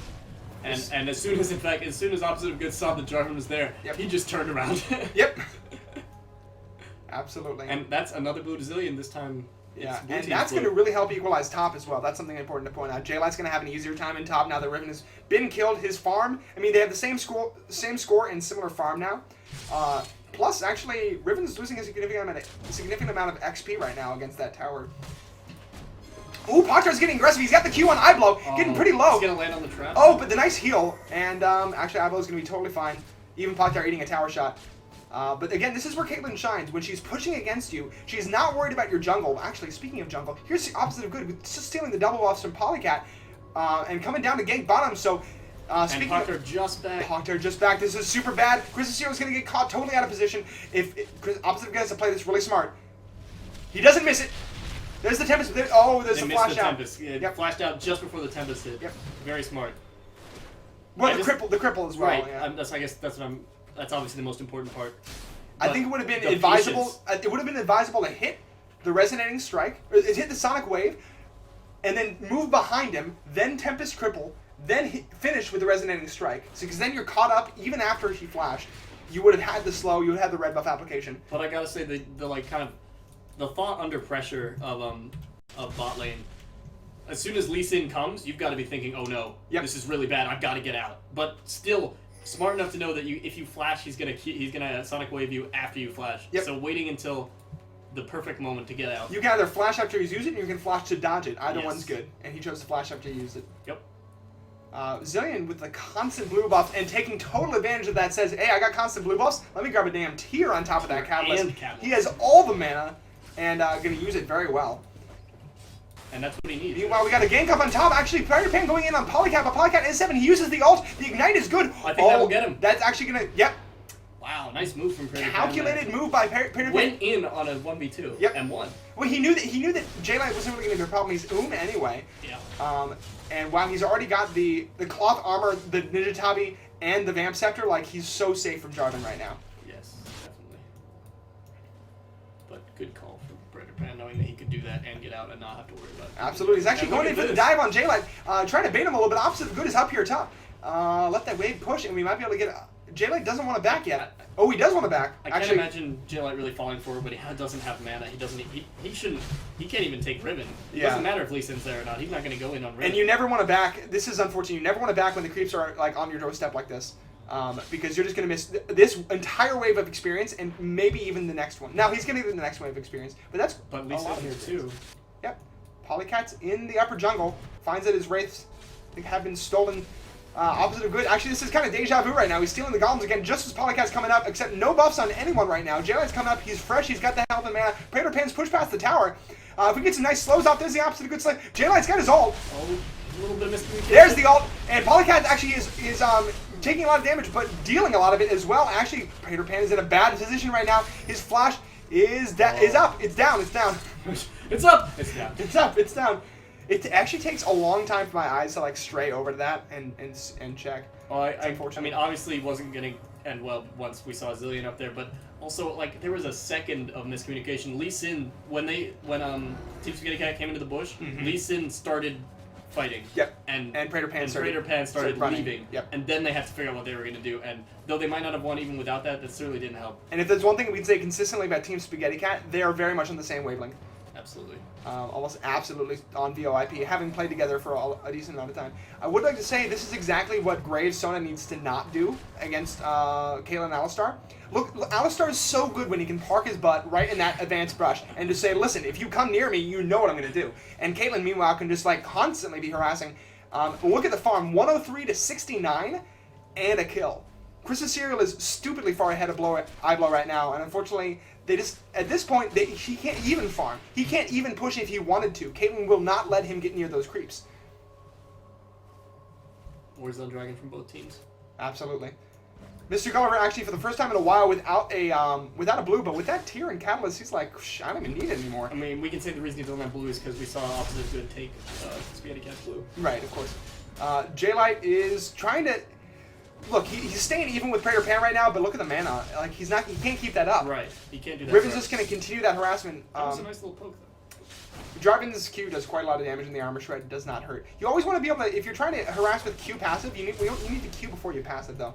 And as soon as opposite of good saw that Jarvan was there, he just turned around. Yep. Absolutely. And that's another blue to Zillion this time. Yeah, and that's going to really help equalize top as well. That's something important to point out. J-Light's going to have an easier time in top now that Riven has been killed. His farm, I mean, they have the same score and similar farm now. Plus, actually, Riven's losing a significant amount of XP right now against that tower. Ooh, Poktar's getting aggressive. He's got the Q on Eyeblow, getting pretty low. He's going to land on the trap. Oh, but the nice heal. And actually, Eyeblow's going to be totally fine. Even Poktar eating a tower shot. But again, this is where Caitlyn shines. When she's pushing against you, she's not worried about your jungle. Actually, speaking of jungle, here's the opposite of good. With just stealing the double buffs from Polycat and coming down to gank bottom. So, speaking and Poktar of... just back. Poktar just back. This is super bad. Chris Zero's going to get caught totally out of position. Opposite of good has to play this really smart. He doesn't miss it. There's the Tempest. There's the flash out. It flashed out just before the Tempest hit. Yep. Very smart. Well, the cripple as well. Right. Yeah. I guess that's obviously the most important part. I think it would have been advisable. It would have been advisable to hit the Resonating Strike, or hit the Sonic Wave, and then move behind him, then Tempest cripple, then finish with the Resonating Strike. So, because then you're caught up even after he flashed. You would have had the slow. You would have had the red buff application. But I gotta say the thought under pressure of bot lane. As soon as Lee Sin comes, you've got to be thinking, oh no, this is really bad. I've got to get out. But still. Smart enough to know that if you flash, he's gonna Sonic Wave you after you flash. Yep. So waiting until the perfect moment to get out. You can either flash after he's used it, or you can flash to dodge it. Either one's good, and he chose to flash after he used it. Yep. Zillion with the constant blue buff and taking total advantage of that says, "Hey, I got constant blue buffs. Let me grab a damn tier on top of that catalyst." He has all the mana and gonna use it very well. And that's what he needs. Meanwhile, we got a gank up on top. Actually, Praetor Pan going in on Polycat, but Polycat is 7. He uses the ult. The Ignite is good. I think that will get him. That's actually going to... Yep. Wow, nice move from Praetor Pan. Calculated move by Praetor Pan. Went in on a 1v2 and won. Well, he knew that J-Light wasn't really going to be a problem. He's anyway. Yeah. And while he's already got the cloth armor, the Ninja Tabi, and the Vamp Scepter, like, he's so safe from Jarvan right now. Yes, definitely. But good call from Praetor Pan, knowing that he could do that and get out and not have to worry about it. Absolutely. He's actually going in for the dive on J-Light, trying to bait him a little bit. Opposite of good is up here top. Let that wave push, and we might be able to get J-Light doesn't want to back yet. Oh, he does want to back. I can't imagine J-Light really falling forward, but he doesn't have mana. He shouldn't. He can't even take Riven. It doesn't matter if Lee Sin's there or not. He's not going to go in on Riven. And you never want to back. This is unfortunate. You never want to back when the creeps are like on your doorstep like this, because you're just going to miss this entire wave of experience and maybe even the next one. Now he's going to get the next wave of experience, but that's Lee Sin's here too. Yep. Polycat's in the upper jungle. Finds that his wraiths have been stolen. Opposite of good. Actually, this is kind of deja vu right now. He's stealing the golems again just as Polycat's coming up, except no buffs on anyone right now. J-Light's coming up. He's fresh. He's got the health and mana. Praetor Pan's pushed past the tower. If we get some nice slows off, there's the opposite of good slay. J-Light's got his ult. Oh, a little bit of miscommunication. There's the ult. And Polycat actually is taking a lot of damage, but dealing a lot of it as well. Actually, Praetor Pan is in a bad position right now. His flash is up. It's down. It's down. It's up. It's down. It's up. It's down. It actually takes a long time for my eyes to like stray over to that and check. Well, I mean, obviously it wasn't going to end well once we saw Zillion up there, but also like there was a second of miscommunication. Lee Sin, when Team Spaghetti Cat came into the bush, Lee Sin started fighting. Yep. And Praetor Pan started leaving. Yep. And then they had to figure out what they were going to do. And though they might not have won even without that, that certainly didn't help. And if there's one thing we can say consistently about Team Spaghetti Cat, they are very much on the same wavelength. Absolutely. Almost absolutely on VoIP, having played together for a decent amount of time. I would like to say this is exactly what Graves Sona needs to not do against Caitlyn and Alistar. Look, Alistar is so good when he can park his butt right in that advanced brush and just say, listen, if you come near me, you know what I'm going to do. And Caitlyn, meanwhile, can just like constantly be harassing. But look at the farm, 103 to 69 and a kill. Chris's Serial is stupidly far ahead of Iblow right now, and unfortunately, they just, at this point, he can't even farm. He can't even push if he wanted to. Caitlyn will not let him get near those creeps. Warzone Dragon from both teams. Absolutely. Mr. Gulliver actually, for the first time in a while, without a blue, but with that tier and Catalyst, he's like, I don't even need it anymore. I mean, we can say the reason he doesn't have blue is because we saw opposite good take Spaghetti Cat blue. Right, of course. J-Light is trying to... Look, he's staying even with Praetor Pan right now, but look at the mana. Like, he can't keep that up. Right, he can't do that. Riven's just going to continue that harassment. That was a nice little poke, though. Driving this Q does quite a lot of damage in the armor shred. It does not hurt. You always want to be able to, if you're trying to harass with Q passive, you need the Q before you pass it, though.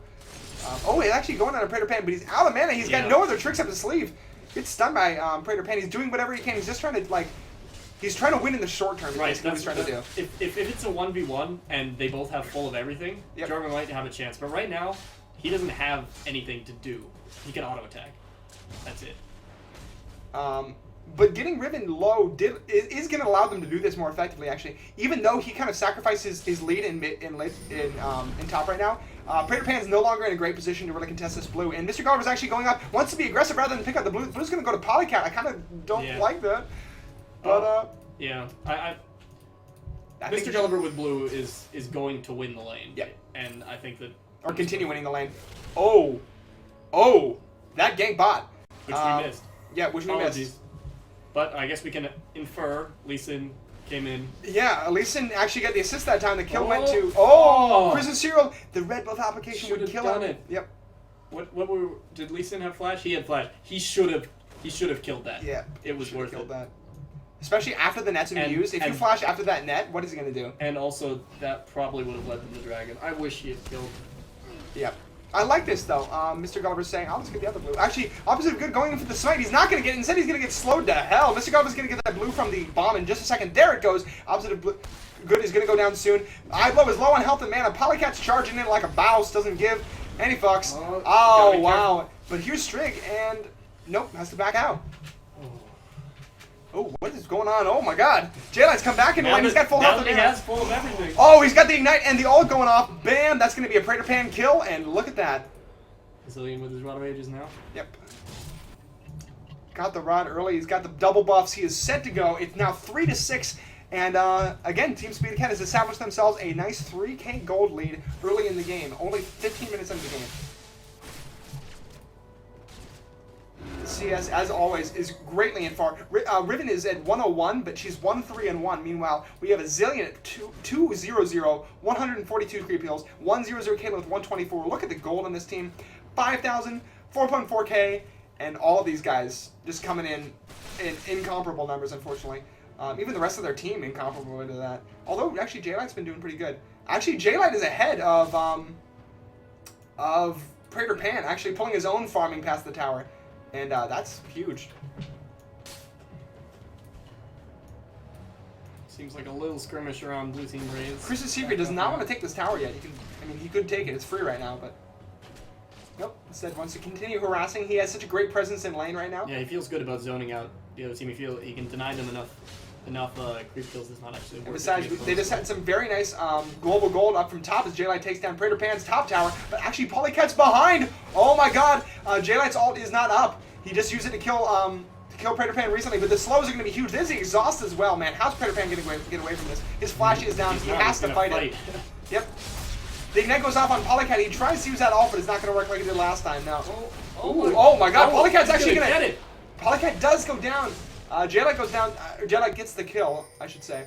He's actually going on a Praetor Pan, but he's out of mana. He's got no other tricks up his sleeve. Gets stunned by Praetor Pan. He's doing whatever he can. He's just trying to, like... He's trying to win in the short term. Right, that's what he's trying to do. If it's a 1v1 and they both have full of everything, Jarvan might have a chance. But right now, he doesn't have anything to do. He can auto attack. That's it. But getting Riven low is going to allow them to do this more effectively. Actually, even though he kind of sacrifices his lead in top right now, Praetor Pan is no longer in a great position to really contest this blue. And Mr. Gulliver's actually going up, wants to be aggressive rather than pick up the blue. The blue's going to go to Polycat. I kind of don't like that. But yeah, Mr. Gulliver with blue is going to win the lane. Yeah, and I think that or continue winning the lane. Oh, that gank bot, which we missed. Yeah, which we missed. But I guess we can infer Lee Sin came in. Yeah, Lee Sin actually got the assist that time. The kill went to Chris's Serial. The red buff application would kill him. It. Yep. Did Lee Sin have flash? He had flash. He should have killed that. Yeah, it was worth it. That. Especially after the net's been used. If you flash after that net, what is he going to do? And also, that probably would have led to the dragon. I wish he had killed. Yep. I like this, though. Mr. Gulliver's saying, I'll just get the other blue. Actually, opposite of good going in for the smite. He's not going to get it. Instead, he's going to get slowed to hell. Mr. Gulliver's going to get that blue from the bomb in just a second. There it goes. Opposite of blue. Good is going to go down soon. Iblow is low on health and mana. Polycat's charging in like a bouse. Doesn't give any fucks. Oh, wow. Careful. But here's Strig, and nope, has to back out. Oh, what is going on? Oh my god. J-Light's come back in the lane. He's got full health and he has full of everything. Oh, he's got the ignite and the ult going off. Bam! That's going to be a Praetor Pan kill, and look at that. Zillion with his Rod of Ages now. Yep. Got the rod early. He's got the double buffs. He is set to go. It's now 3-6. And again, Team Spaghetti Cat has established themselves a nice 3K gold lead early in the game. Only 15 minutes into the game. CS, as always, is greatly in far. Riven is at 101, but she's 1-3-1. Meanwhile, we have a Zillion at 2-0-0, 142 creep heals, 1-0-0 Caitlyn with 124. Look at the gold on this team. 5,000, 4.4K, and all of these guys just coming in incomparable numbers, unfortunately. Even the rest of their team incomparable to that. Although, actually, J-Light's been doing pretty good. Actually, J-Light is ahead of Prater Pan actually pulling his own farming past the tower. And that's huge. Seems like a little skirmish around blue team Ryze. Chris's Secret does not want to take this tower yet. He could take it. It's free right now, but nope. Instead wants to continue harassing. He has such a great presence in lane right now. Yeah, he feels good about zoning out the other team. He can deny them enough creep kills. Is not actually worth And besides, they just had some very nice global gold up from top as J-Light takes down Prater Pan's top tower. But actually, Polycat's behind. Oh my God! J-Light's ult is not up. He just used it to kill Prater Pan recently, but the slows are going to be huge. There's the exhaust as well, man. How's Prater Pan get away from this? His flash is down. He has to fight it. Yep. The ignite goes off on Polycat. He tries to use that ult, but it's not going to work like it did last time. No. Oh my God! Polycat's actually going to get it. Polycat does go down. J-Light goes down. J-Light gets the kill, I should say,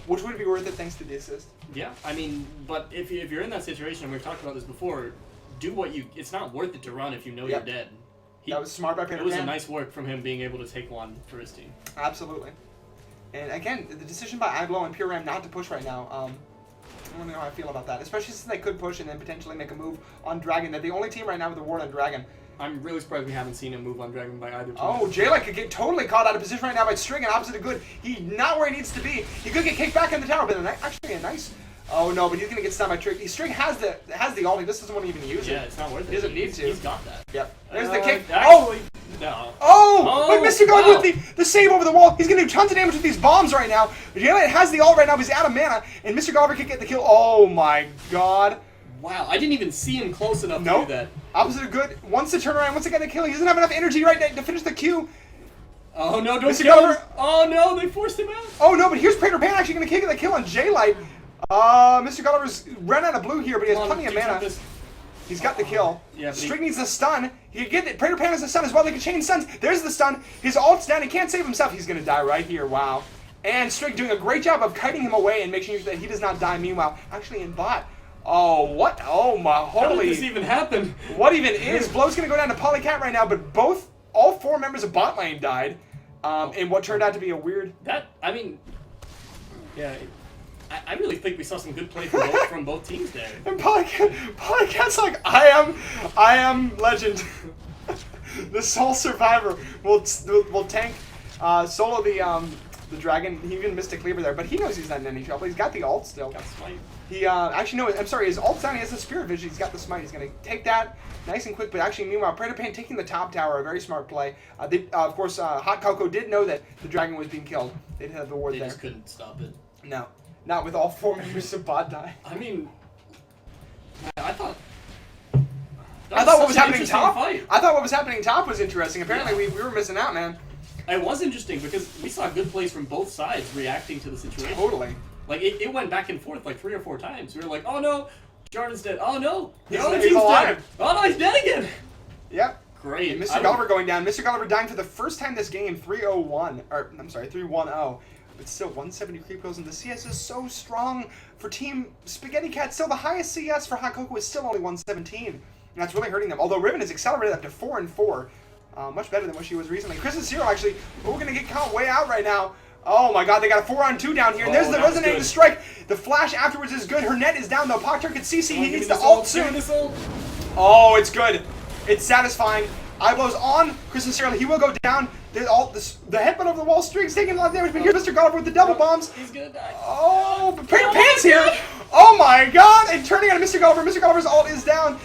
which would be worth it thanks to the assist. Yeah, I mean, but if you're in that situation, and we've talked about this before, do what you. It's not worth it to run if you know you're dead. That was smart by Prater Pan. It was a nice work from him being able to take one for his team. Absolutely. And again, the decision by Aglo and Pure Ram not to push right now. I don't know how I feel about that, especially since they could push and then potentially make a move on Dragon. They're the only team right now with a ward on Dragon. I'm really surprised we haven't seen him move on Dragon by either team. Oh, J-Light could get totally caught out of position right now by String and opposite of good. He's not where he needs to be. He could get kicked back in the tower, but actually a nice... Oh no, but he's gonna get stunned by Trick. String has the ult. He just doesn't want to even use it. Yeah, it's not worth it. He doesn't need to. He's got that. Yep. There's the kick. Actually, no. Oh! But Mr. God wow. with the save over the wall. He's gonna do tons of damage with these bombs right now. J-Light has the ult right now, but he's out of mana, and Mr. Golliver can get the kill. Oh my God. Wow, I didn't even see him close enough to do that. Opposite of good. Wants to turn around, wants to get the kill. He doesn't have enough energy right now to finish the Q. Oh no, don't Mr. kill him. Golliver. Oh no, they forced him out. Oh no, but here's Prater Pan actually gonna kick the kill on J-Light. Mr. Gulliver's ran out of blue here, but he has plenty of mana. He's got the kill. Yeah, String needs the stun. He can get it. Prater Pan has the stun as well. They can chain stuns. There's the stun. His ult's down. He can't save himself. He's gonna die right here. Wow. And String doing a great job of kiting him away and making sure that he does not die. Meanwhile, actually in bot. Oh, what? Oh my holy. How did this even happen? What even is? Blow's gonna go down to Polycat right now, but all four members of bot lane died. In what turned out to be a weird... Yeah, I really think we saw some good play from both teams there. And Polycat's like, I am legend. The sole survivor will tank solo the dragon. He even missed a cleaver there, but he knows he's not in any trouble. He's got the ult still. Got smite. He actually no, I'm sorry. His ult's down. He has the spirit vision. He's got the smite. He's gonna take that nice and quick. But actually, meanwhile, Prater Pan taking the top tower. A very smart play. Of course, Hot Cocoa did know that the dragon was being killed. They didn't have the ward there. They just couldn't stop it. No, not with all four members of bot die. I mean, I thought what was happening top. Fight. I thought what was happening top was interesting. Apparently, we were missing out, man. It was interesting because we saw good plays from both sides reacting to the situation. Totally. Like, it went back and forth like 3 or 4 times. We were like, oh no, Jordan's dead. Oh no, He's team's alive. dead. Oh no, he's dead again. Yep. Great. And Mr. Gulliver going down. Mr. Gulliver dying for the first time this game, 3-0-1. Or, I'm sorry, 3-1-0. But still, 170 creep kills, and the CS is so strong for Team Spaghetti Cat. Still, the highest CS for Hot Cocoa is still only 117. And that's really hurting them. Although Riven has accelerated up to 4-4. Much better than what she was recently. Chris's Zero, actually, we're going to get caught way out right now. Oh my God, they got a 4-on-2 down here. And there's the resonating strike. The flash afterwards is good. Her net is down though. Pogturk can CC. He needs the ult soon. Oh, it's good. It's satisfying. Eyeblow's on Chris's Zero. He will go down. The headbutt over the wall. String's taking a lot of damage. But here's Mr. Gulliver with the double bombs. He's going to die. Oh, but Prater Pan's here. Oh my God. And turning on Mr. Gulliver. Mr. Gulliver's ult is down.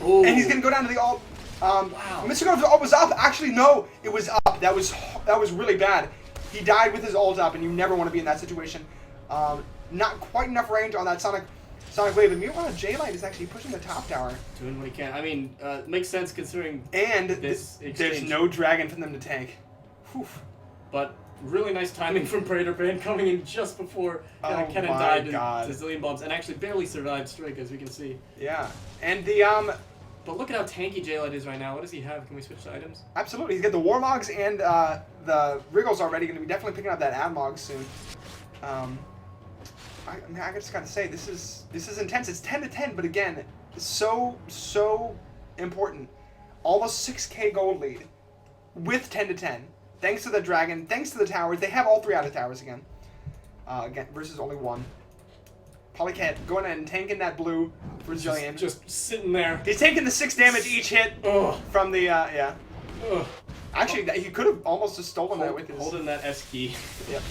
Ooh. And he's going to go down to the ult. Wow. Mr. Gulliver's ult was up. Actually, no. It was up. That was really bad. He died with his ult up, and you never want to be in that situation. Not quite enough range on that Sonic Wave. And meanwhile, J-Light is actually pushing the top tower. Doing what he can. I mean, makes sense considering and this there's no dragon for them to tank. Whew. But really nice timing from Prater Pan coming in just before Kennen died to zillion bombs and actually barely survived Strike, as we can see. Yeah. And the But look at how tanky J-Light is right now. What does he have? Can we switch to items? Absolutely. He's got the Warmogs and the Wriggles already. Going to be definitely picking up that Admog soon. I just got to say, this is intense. It's 10-10, but again, so important. Almost 6K gold lead with 10-10. Thanks to the dragon, thanks to the towers. They have all 3 out of towers again. Again versus only 1. Polycat going in and tanking that blue for Jillian. Just sitting there. He's taking the 6 damage each hit from the, yeah. Ugh. Actually, he could have almost just stolen that with his... Holding that S key. Yep.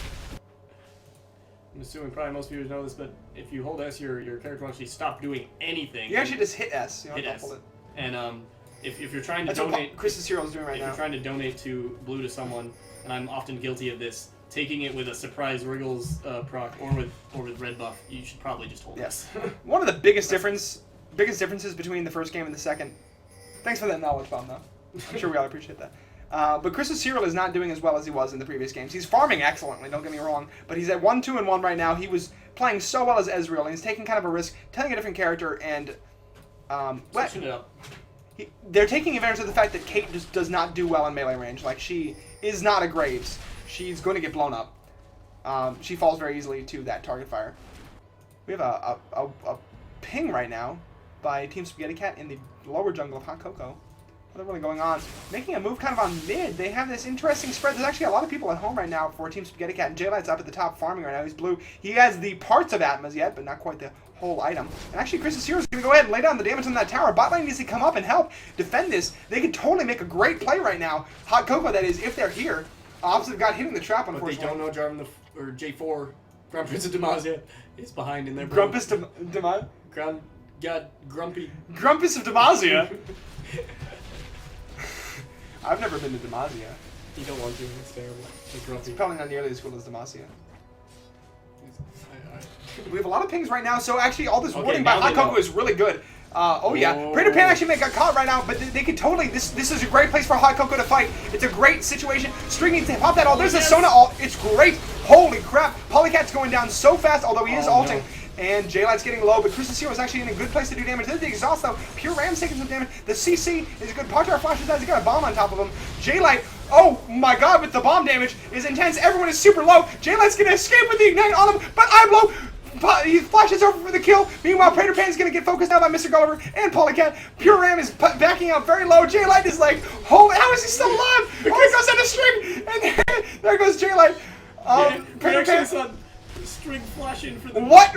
I'm assuming probably most viewers know this, but if you hold S, your character will actually stop doing anything. You actually just hit S. You don't hit have to S. hold it. And if you're trying to That's donate... what Chris's Hero is doing right if now. you're trying to donate to blue to someone, and I'm often guilty of this, taking it with a surprise Wriggles proc or with red buff, you should probably just hold Yes. S. One of the biggest differences between the first game and the second. Thanks for that knowledge bomb, though. I'm sure we all appreciate that. But Chris's Cyril is not doing as well as he was in the previous games. He's farming excellently, don't get me wrong, but he's at 1-2-1 right now. He was playing so well as Ezreal, and he's taking kind of a risk, telling a different character, and Switching it up. they're taking advantage of the fact that Kate just does not do well in melee range. Like, she is not a Graves. She's going to get blown up. She falls very easily to that target fire. We have a ping right now by Team Spaghetti Cat in the lower jungle of Hot Cocoa. What's really going on? Making a move kind of on mid. They have this interesting spread. There's actually a lot of people at home right now for Team Spaghetti Cat. And J-Light's up at the top farming right now. He's blue. He has the parts of Atmas yet, but not quite the whole item. And actually, Chris's Hero's going to go ahead and lay down the damage on that tower. Bot lane needs to come up and help defend this. They could totally make a great play right now. Hot Cocoa, that is, if they're here. Opposite got hitting the trap, unfortunately. But they don't know Jarvan or J4, Grand Prince of Demacia, is behind in their Grumpus Demacia? God, Grumpy. Grumpus of Demacia? I've never been to Demacia. You don't want to, it's terrible. It's grumpy. It's probably not nearly as cool as Demacia. We have a lot of pings right now, so actually all this warning by Hot Cocoa is really good. Yeah. Praetor Pan actually got caught right now, but they could totally... This is a great place for Hot Cocoa to fight. It's a great situation. String needs to pop that ult. There's a Sona ult. It's great. Holy crap. Polycat's going down so fast, although he is ulting. No. And J-Light's getting low, but Chris's Hero is actually in a good place to do damage. There's the exhaust, though. Pure Ram's taking some damage. The CC is a good. Potter flashes out. He's got a bomb on top of him. J-Light, oh my god, with the bomb damage is intense. Everyone is super low. J-Light's going to escape with the Ignite on him, but I'm low. He flashes over for the kill. Meanwhile, Praetor Pan's going to get focused now by Mr. Gulliver and Polycat. Pure Ram is backing out very low. J-Light is like, holy, how is he still alive? Oh, he goes down a string, and there goes J-Light. Praetor Pan string flashing for the what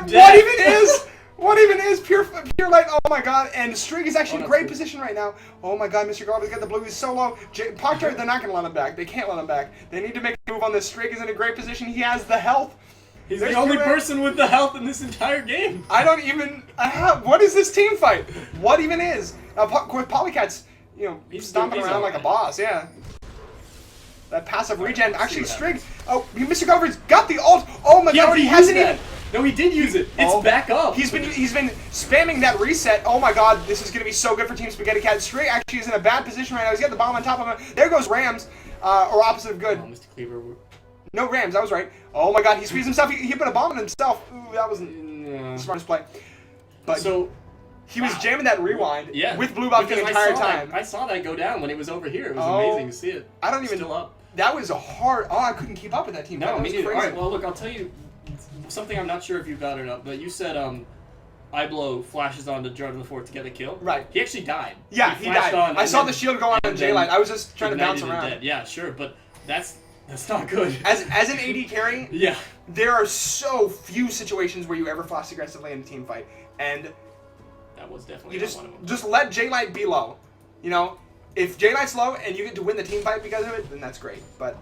even is pure light? Oh my god! And Strig is actually in great position right now. Oh my god, Mr. Gulliver's got the blue. He's so low. Proctor, they're not going to let him back. They can't let him back. They need to make a move on this. Strig is in a great position. He has the health. He's the only person with the health in this entire game. I don't even. What is this team fight? What even is? Of course, Polycat's, he's stomping around like a boss. Yeah. That passive regen. Actually, Strig. Oh, Mr. Gulliver's got the ult. Oh my god, he hasn't even. No, he did use it. It's back up. He's been spamming that reset. Oh my god, this is going to be so good for Team Spaghetti Cat. Strig actually is in a bad position right now. He's got the bomb on top of him. There goes Rams, or opposite of good. Oh, Mr. Cleaver. No, Rams, I was right. Oh my god, he squeezed himself. He put a bomb on himself. Ooh, that wasn't the smartest play. But so he was jamming that rewind with blue buff the because entire time. I saw that go down when it was over here. It was amazing to see it. I don't even. Still up. That was a hard. Oh, I couldn't keep up with that team. No, that me was neither. crazy. All right, well, look, I'll tell you something I'm not sure if you got or not, but you said Iblo flashes onto Jarvan the 4th to get the kill. Right. He actually died. Yeah, he died. I saw the shield go on J-Light. I was just trying to bounce around. Dead. Yeah, sure, but that's not good. As an AD carry, yeah, there are so few situations where you ever flash aggressively in a team fight, and that was definitely you one of them. Just let J-Light be low. If J-Light's low and you get to win the team fight because of it, then that's great. But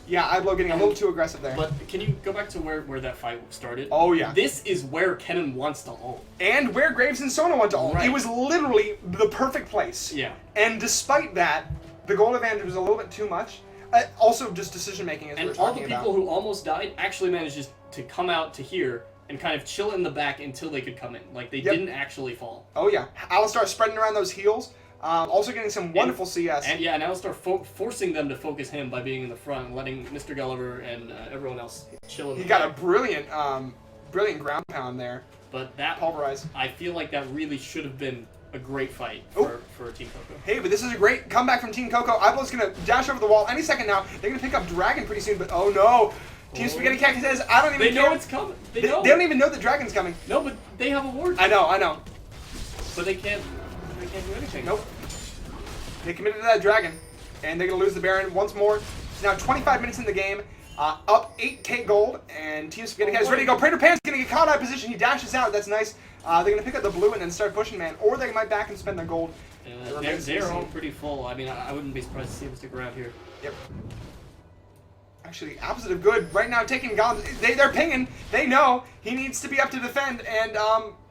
yeah, Iblo getting a little too aggressive there. But can you go back to where that fight started? Oh yeah. This is where Kennen wants to ult. And where Graves and Sona want to ult. Right. It was literally the perfect place. Yeah. And despite that, the goal advantage was a little bit too much. Also, just decision making, as we were talking about. And all the people who almost died actually managed to come out to here and kind of chill in the back until they could come in. Like, they didn't actually fall. Oh, yeah. Alistar spreading around those heals. Also getting some wonderful CS. And Alistar forcing them to focus him by being in the front and letting Mr. Gulliver and everyone else chill in the back. He got a brilliant ground pound there. But that Pulverize. I feel like that really should have been a great fight for Team CoCo. Hey, but this is a great comeback from Team CoCo. Iblo's going to dash over the wall any second now. They're going to pick up Dragon pretty soon, but oh no. Team Spaghetti Cat says, I don't even care. They know it's coming. They know. They don't even know the Dragon's coming. No, but they have a ward. I know. But they can't do anything. Nope. They committed to that Dragon, and they're going to lose the Baron once more. It's now 25 minutes in the game. Up 8K gold, and Team Spaghetti Cat is ready to go. Prater Pan's going to get caught out of position. He dashes out. That's nice. They're going to pick up the blue and then start pushing, man. Or they might back and spend their gold. They're all pretty full. I mean, I wouldn't be surprised to see them stick around here. Yep. Actually, opposite of good. Right now, taking Goblins. They're pinging. They know he needs to be up to defend. And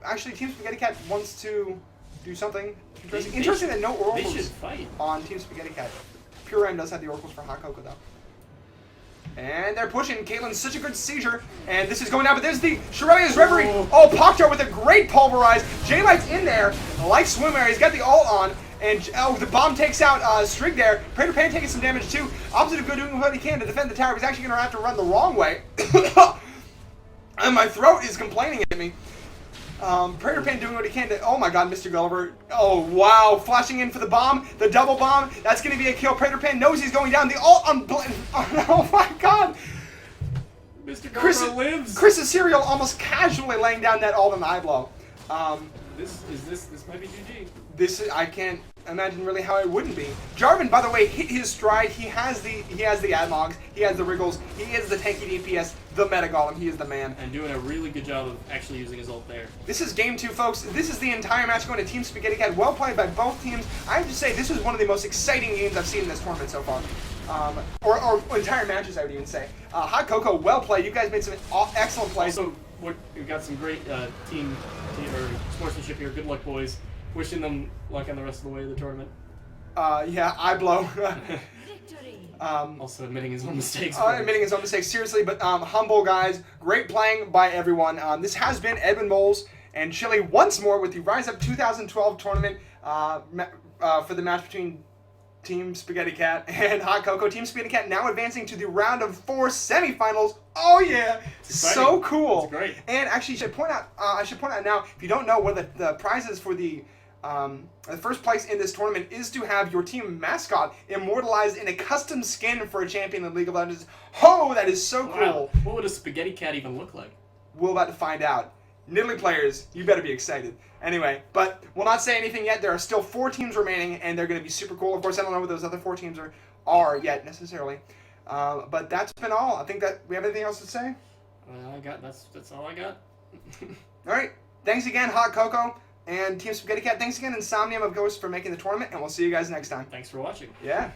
actually, Team Spaghetti Cat wants to do something interesting. Interesting that no oracles on Team Spaghetti Cat. Pure M does have the oracles for Hot Cocoa, though. And they're pushing. Caitlin's such a good seizure. And this is going down, but there's the Shirelia's Reverie. Oh, Poktar with a great pulverize. J-Light's in there, like Swimmer. He's got the ult on. And the bomb takes out Strig there. Prater Pan taking some damage too. Opposite of good doing what he can to defend the tower. He's actually going to have to run the wrong way. And my throat is complaining at me. Prater Pan doing what he can to... Oh my god, Mr. Gulliver. Oh, wow. Flashing in for the bomb. The double bomb. That's going to be a kill. Prater Pan knows he's going down. The ult on... Oh my god. Mr. Gulliver lives. Chris's cereal almost casually laying down that ult on the eye blow. This might be GG. I can't imagine really how it wouldn't be. Jarvan, by the way, hit his stride. He has the Admogs, he has the Wriggles, he is the tanky DPS, the Meta Golem, he is the man. And doing a really good job of actually using his ult there. This is game 2, folks. This is the entire match going to Team Spaghetti Cat. Well played by both teams. I have to say, this was one of the most exciting games I've seen in this tournament so far. Or entire matches, I would even say. Hot Cocoa, well played. You guys made some excellent plays. Also, we've got some great team or sportsmanship here. Good luck, boys. Wishing them luck on the rest of the way of the tournament. Yeah, I blow. Also admitting his own mistakes. Admitting his own mistakes, seriously, but humble guys. Great playing by everyone. This has been Edwin Moles and Chili once more with the Ryze Up 2012 tournament for the match between Team Spaghetti Cat and Hot Cocoa. Team Spaghetti Cat now advancing to the round of 4 semifinals. Oh yeah, so cool. It's great. And actually, I should point out now, if you don't know, one of the prizes for the first place in this tournament is to have your team mascot immortalized in a custom skin for a champion in League of Legends. Oh, that is so cool. What would a Spaghetti Cat even look like? We're about to find out. Nidalee players, you better be excited. Anyway, but we'll not say anything yet. There are still 4 teams remaining, and they're going to be super cool. Of course, I don't know what those other 4 teams are yet, necessarily. But that's been all. I think that we have anything else to say? That's all I got. All right. Thanks again, Hot Cocoa and Team Spaghetti Cat. Thanks again, Insomnium of Ghosts, for making the tournament, and we'll see you guys next time. Thanks for watching. Yeah.